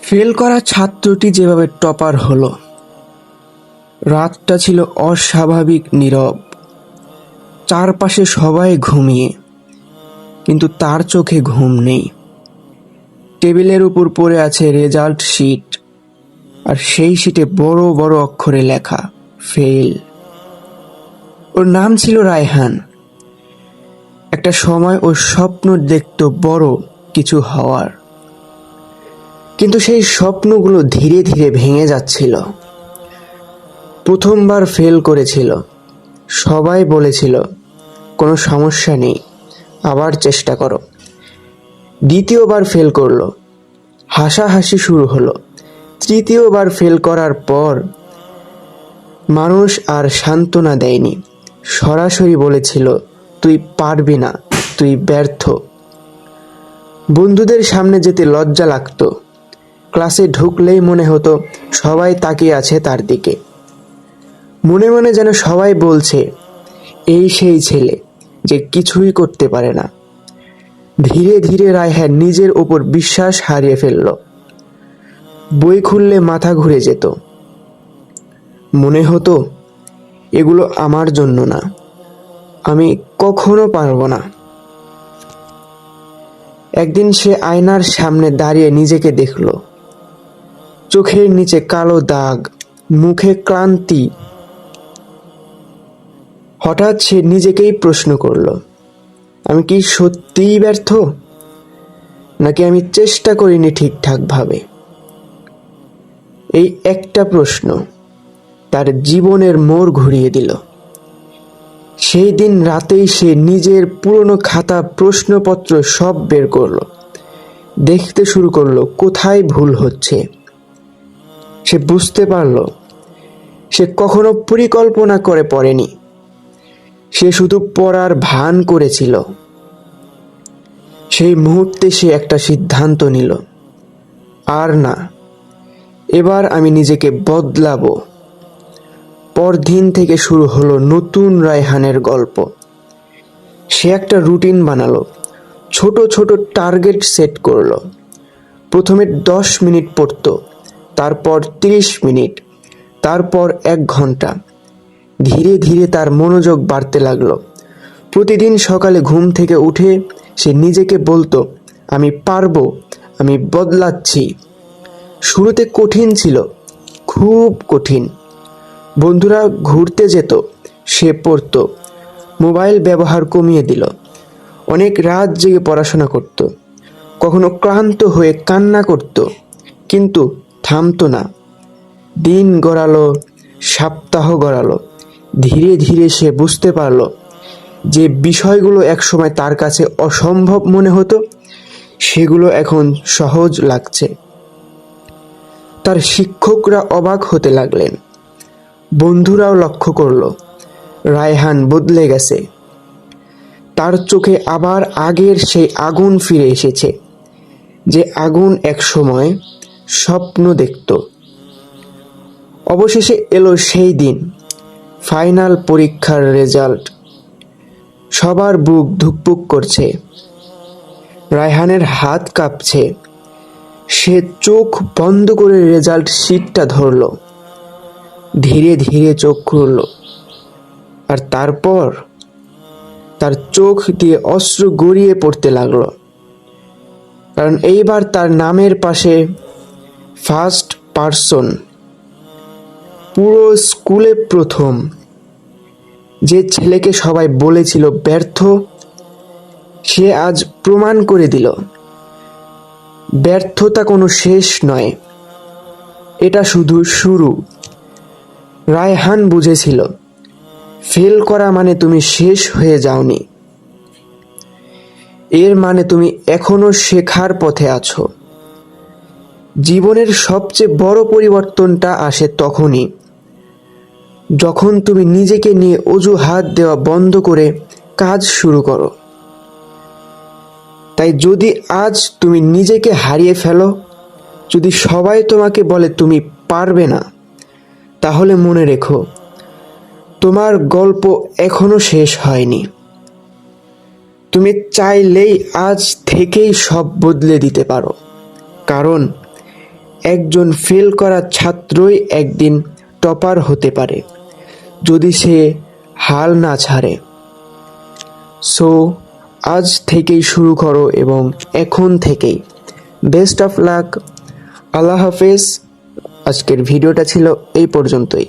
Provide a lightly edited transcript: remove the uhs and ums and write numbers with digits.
Fail করা ছাত্রটি যেভাবে topper হলো, রাতটা ছিল অস্বাভাবিক নীরব। চারপাশে সবাই ঘুমিয়ে, কিন্তু তার চোখে ঘুম নেই। টেবিলের উপর পড়ে আছে রেজাল্ট শিট, আর সেই শিটে বড় বড় অক্ষরে লেখা ফেল। ওর নাম ছিল রায়হান। একটা সময় ও স্বপ্ন দেখত বড় কিছু হওয়ার, কিন্তু সেই স্বপ্নগুলো ধীরে ধীরে ভেঙে যাচ্ছিল। প্রথমবার ফেল করেছিল, সবাই বলেছিল কোনো সমস্যা নেই, আবার চেষ্টা করো। দ্বিতীয়বার ফেল করলো, হাসাহাসি শুরু হলো। তৃতীয়বার ফেল করার পর মানুষ আর সান্ত্বনা দেয়নি, সরাসরি বলেছিল তুই পারবি না, তুই ব্যর্থ। বন্ধুদের সামনে যেতে লজ্জা লাগতো। ক্লাসে ঢুকলেই মনে হতো সবাই তাকিয়ে আছে তার দিকে। মনে মনে যেন সবাই বলছে এই সেই ছেলে যে কিছুই করতে পারে না। ধীরে ধীরে রায়হান নিজের ওপর বিশ্বাস হারিয়ে ফেলল। বই খুললে মাথা ঘুরে যেত। মনে হতো এগুলো আমার জন্য না, আমি কখনো পারবো না। একদিন সে আয়নার সামনে দাঁড়িয়ে নিজেকে দেখল। চোখের নিচে কালো দাগ, মুখে ক্লান্তি। হঠাৎ সে নিজেকেই প্রশ্ন করল, আমি কি সত্যিই ব্যর্থ, নাকি আমি চেষ্টা করিনি ঠিকঠাক ভাবে? এই একটা প্রশ্ন তার জীবনের মোড় ঘুরিয়ে দিল। সেই দিন রাতেই সে নিজের পুরনো খাতা, প্রশ্নপত্র সব বের করলো। দেখতে শুরু করলো কোথায় ভুল হচ্ছে। সে বুঝতে পারল সে কখনো পরিকল্পনা করে পড়েনি, সে শুধু পড়ার ভান করেছিল। সেই মুহূর্তে সে একটা সিদ্ধান্ত নিল, আর না, এবার আমি নিজেকে বদলাবো। পরদিন থেকে শুরু হলো নতুন রায়হানের গল্প। সে একটা রুটিন বানালো, ছোট ছোট টার্গেট সেট করলো। প্রথমে 10 মিনিট পড়তো, তারপর 30 মিনিট, তারপর 1 ঘন্টা। ধীরে ধীরে তার মনোযোগ বাড়তে লাগলো। প্রতিদিন সকালে ঘুম থেকে উঠে সে নিজেকে বলতো আমি পারবো, আমি বদলাচ্ছি। শুরুতে কঠিন ছিল, খুব কঠিন। বন্ধুরা ঘুরতে যেত, সে পড়তো। মোবাইল ব্যবহার কমিয়ে দিল। অনেক রাত জেগে পড়াশোনা করত। কখনো ক্লান্ত হয়ে কান্না করত, কিন্তু থামতো না। দিন গড়ালো, সপ্তাহ গড়ালো। ধীরে ধীরে সে বুঝতে পারল যে বিষয়গুলো একসময় তার কাছে অসম্ভব মনে হতো, সেগুলো এখন সহজ লাগছে। তার শিক্ষকরা অবাক হতে লাগলেন। বন্ধুরাও লক্ষ্য করলো রায়হান বদলে গেছে। তার চোখে আবার আগের সেই আগুন ফিরে এসেছে, যে আগুন এক সময় স্বপ্ন দেখত। অবশেষে এলো সেই দিন, ফাইনাল পরীক্ষার রেজাল্ট। সবার বুক ধুকপুক করছে, রায়হানের হাত কাঁপছে। সে চোখ বন্ধ করে রেজাল্ট শিটটা ধরল। ধীরে ধীরে চোখ খুলল, আর তারপর তার চোখ দিয়ে অশ্রু গড়িয়ে পড়তে লাগলো। কারণ এইবার তার নামের পাশে ফার্স্ট পারসন। পুরো স্কুলে প্রথম। যে ছেলেকে সবাই বলেছিল ব্যর্থ, সে আজ প্রমাণ করে দিল ব্যর্থতা কোনো শেষ নয়, এটা শুধু শুরু। রায়হান বুঝেছিল ফেল করা মানে তুমি শেষ হয়ে যাওনি, এর মানে তুমি এখনো শেখার পথে আছো। জীবনের সবচেয়ে বড় পরিবর্তনটা আসে তখনই, যখন তুমি নিজেকে নিয়ে অজুহাত দেওয়া বন্ধ করে কাজ শুরু করো। তাই যদি আজ তুমি নিজেকে হারিয়ে ফেলো, যদি সবাই তোমাকে বলে তুমি পারবে না, তাহলে মনে রেখো তোমার গল্প এখনো শেষ হয়নি। তুমি চাইলেই আজ থেকেই সব বদলে দিতে পারো, কারণ একজন ফেল করা ছাত্রই একদিন টপার হতে পারে যদি সে হাল না ছাড়ে। সো আজ থেকেই শুরু করো এবং এখন থেকেই। Best of luck. আল্লাহ হাফেজ। আজকের ভিডিওটা ছিল এই পর্যন্তই।